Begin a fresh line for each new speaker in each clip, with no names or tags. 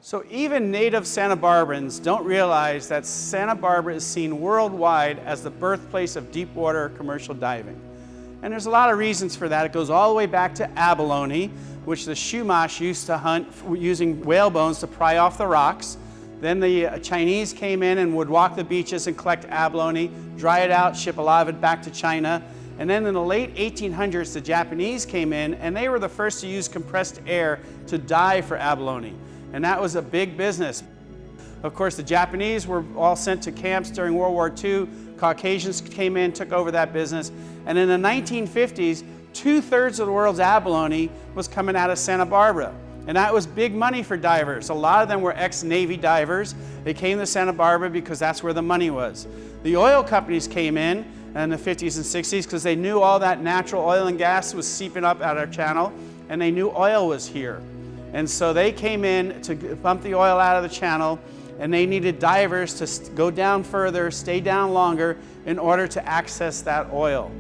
So even native Santa Barbarans don't realize that Santa Barbara is seen worldwide as the birthplace of deep water commercial diving. And there's a lot of reasons for that. It goes all the way back to abalone, which the Chumash used to hunt using whale bones to pry off the rocks. Then the Chinese came in and would walk the beaches and collect abalone, dry it out, ship a lot of it back to China. And then in the late 1800s, the Japanese came in, and they were the first to use compressed air to dive for abalone. And that was a big business. Of course, the Japanese were all sent to camps during World War II. Caucasians came in, took over that business. And in the 1950s, 2/3 of the world's abalone was coming out of Santa Barbara. And that was big money for divers. A lot of them were ex-Navy divers. They came to Santa Barbara because that's where the money was. The oil companies came in the 50s and 60s because they knew all that natural oil and gas was seeping up out of our channel, and they knew oil was here. And so they came in to pump the oil out of the channel, and they needed divers to go down further, stay down longer in order to access that oil.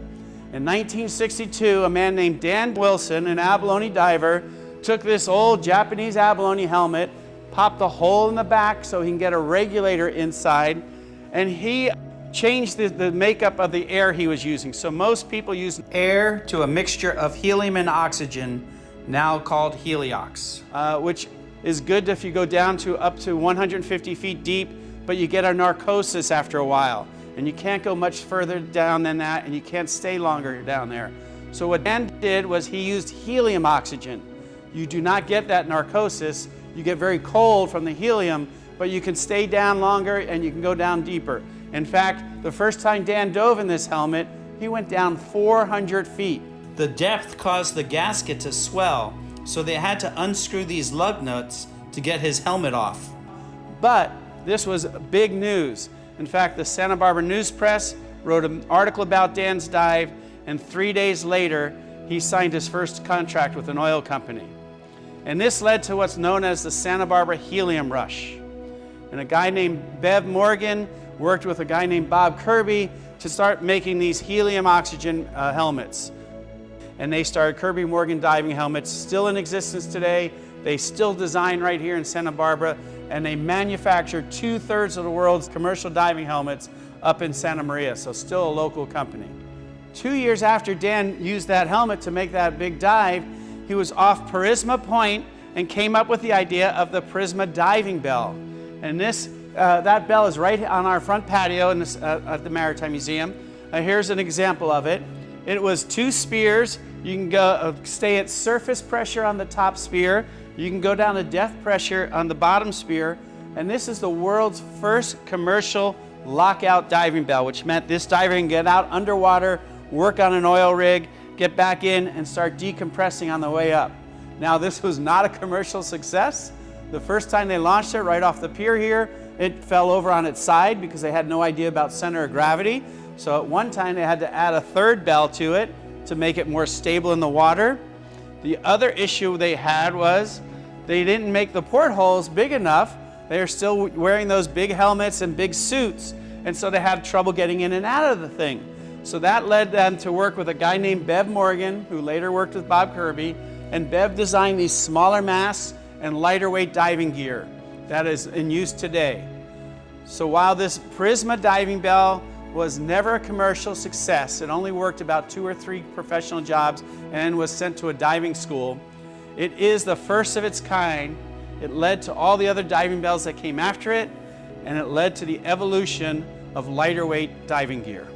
In 1962, a man named Dan Wilson, an abalone diver, took this old Japanese abalone helmet, popped a hole in the back so he can get a regulator inside, and he changed the makeup of the air he was using. So most people use air to a mixture of helium and oxygen, now called heliox, which is good if you go down to up to 150 feet deep, but you get a narcosis after a while. And you can't go much further down than that, and you can't stay longer down there. So what Dan did was he used helium oxygen. You do not get that narcosis. You get very cold from the helium, but you can stay down longer and you can go down deeper. In fact, the first time Dan dove in this helmet, he went down 400 feet. The depth caused the gasket to swell, so they had to unscrew these lug nuts to get his helmet off. But this was big news. In fact, the Santa Barbara News Press wrote an article about Dan's dive, and 3 days later, he signed his first contract with an oil company. And this led to what's known as the Santa Barbara Helium Rush. And a guy named Bev Morgan worked with a guy named Bob Kirby to start making these helium oxygen helmets. And they started Kirby Morgan diving helmets, still in existence today. They still design right here in Santa Barbara, and they manufacture 2/3 of the world's commercial diving helmets up in Santa Maria, so still a local company. 2 years after Dan used that helmet to make that big dive, he was off Prisma Point and came up with the idea of the Prisma diving bell. And that bell is right on our front patio at the Maritime Museum. Here's an example of it. It was 2 spears. You can go stay at surface pressure on the top spear. You can go down to depth pressure on the bottom spear. And this is the world's first commercial lockout diving bell, which meant this diver can get out underwater, work on an oil rig, get back in, and start decompressing on the way up. Now, this was not a commercial success. The first time they launched it right off the pier here, it fell over on its side because they had no idea about center of gravity. So at one time they had to add a 3rd bell to it to make it more stable in the water. The other issue they had was they didn't make the portholes big enough. They are still wearing those big helmets and big suits, and so they had trouble getting in and out of the thing. So that led them to work with a guy named Bev Morgan, who later worked with Bob Kirby, and Bev designed these smaller masts and lighter weight diving gear that is in use today. So while this Prisma diving bell was never a commercial success, it only worked about 2 or 3 professional jobs and was sent to a diving school, it is the first of its kind. It led to all the other diving bells that came after it, and it led to the evolution of lighter weight diving gear.